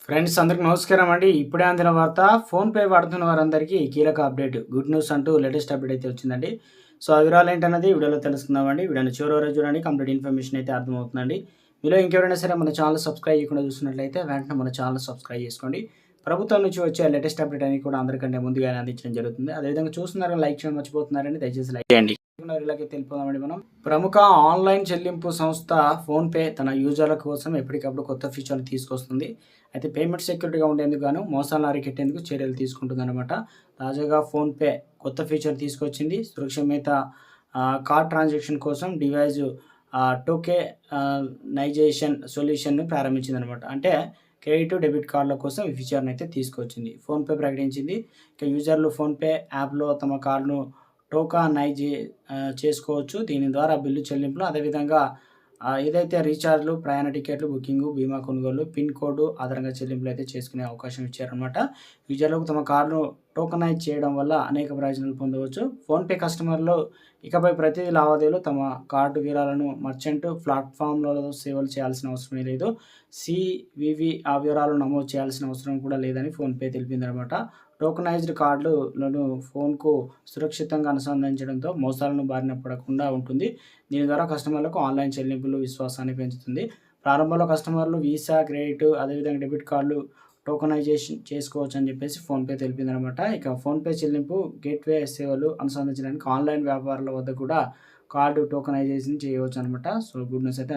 Friends అందరికి నమస్కారం అండి. ఇప్పుడే అందిన వార్త ఫోన్‌పే వాడుతున్న వారందరికీ కీలక అప్డేట్. గుడ్ న్యూస్ అంటూ లేటెస్ట్ అప్డేట్ అయితే వచ్చిందండి. సో, ఆ వివరాలు ఏంటన్నది వీడియోలో తెలుసుకుందామండి. వీడియోని చివరి వరకు చూడండి. కంప్లీట్ ఇన్ఫర్మేషన్ అయితే అర్థమవుతుందండి. మీలో ఇంకెవరైనా సరే మన ఛానల్ సబ్స్క్రైబ్ చేయకుండా చూస్తున్నట్లయితే వెంటనే మన ఛానల్ సబ్స్క్రైబ్ చేసుకోండి. ప్రభుత్వం నుంచి వచ్చే లేటెస్ట్ అప్డేట్ అనేది కూడా అందరికంటే ముందుగానే అందించడం జరుగుతుంది. అదేవిధంగా చూస్తున్నారని లైక్ చేయడం మర్చిపోతున్నారని దయచేసి లైక్ చేయండి. ఇలాగే తెలిపోదామండి మనం. ప్రముఖ ఆన్‌లైన్ చెల్లింపు సంస్థ ఫోన్‌పే తన యూజర్ల కోసం ఎప్పటికప్పుడు కొత్త ఫీచర్‌లు తీసుకొస్తుంది. అయితే పేమెంట్ సెక్యూరిటీగా ఉండేందుకు గాను మోసాలను అరికట్టేందుకు చర్యలు తీసుకుంటుందన్నమాట. తాజాగా ఫోన్‌పే కొత్త ఫీచర్ తీసుకొచ్చింది. సురక్షిత కార్డ్ ట్రాన్సాక్షన్ కోసం డివైస్ టోకె నైజేషన్ సొల్యూషన్‌ను ప్రారంభించిందనమాట. అంటే క్రెడిట్, డెబిట్ కార్డుల కోసం ఈ ఫీచర్‌ని అయితే తీసుకొచ్చింది. ఫోన్‌పే ప్రకటించింది. ఇక యూజర్లు ఫోన్‌పే యాప్‌లో తమ కార్డ్‌ను టోకనైజ్ చేసుకోవచ్చు. దీని ద్వారా బిల్లు చెల్లింపులు అదేవిధంగా ఏదైతే రీచార్జ్‌లు, ప్రయాణ టికెట్లు, బుకింగు, బీమా కొనుగోలు, పిన్ కోడ్ ఆధారంగా చెల్లింపులు అయితే చేసుకునే అవకాశం ఇచ్చారనమాట. యూజర్లకు తమ కార్డ్‌ను టోకనైజ్ చేయడం వల్ల అనేక ప్రయోజనాలు పొందవచ్చు. ఫోన్‌పే కస్టమర్లు ఇకపై ప్రతి లావాదేవీలో తమ కార్డు వివరాలను మర్చెంట్ ప్లాట్‌ఫామ్‌లలో సేవలు చేయాల్సిన అవసరమే లేదు. సివివి ఆ వివరాలను నమోదు చేయాల్సిన అవసరం కూడా లేదని ఫోన్‌పే తెలిపిందనమాట. టోకనైజ్డ్ కార్డులను ఫోన్‌కు సురక్షితంగా అనుసంధానించడంతో మోసాలను బారిన పడకుండా ఉంటుంది. దీని ద్వారా కస్టమర్లకు ఆన్‌లైన్ చెల్లింపులు విశ్వాసాన్ని పెంచుతుంది. ప్రారంభంలో కస్టమర్లు వీసా, క్రెడిట్ అదేవిధంగా డెబిట్ కార్డులు టోకనైజేషన్ చేసుకోవచ్చని చెప్పేసి ఫోన్‌పే తెలిపిందనమాట. ఇక ఫోన్‌పే చెల్లింపు గేట్‌వే సేవలు అనుసంధానించడానికి ఆన్‌లైన్ వ్యాపారుల వద్ద కూడా కార్డ్ టోకనైజేషన్ చేయవచ్చనమాట. సో, గుడ్ న్యూస్ అయితే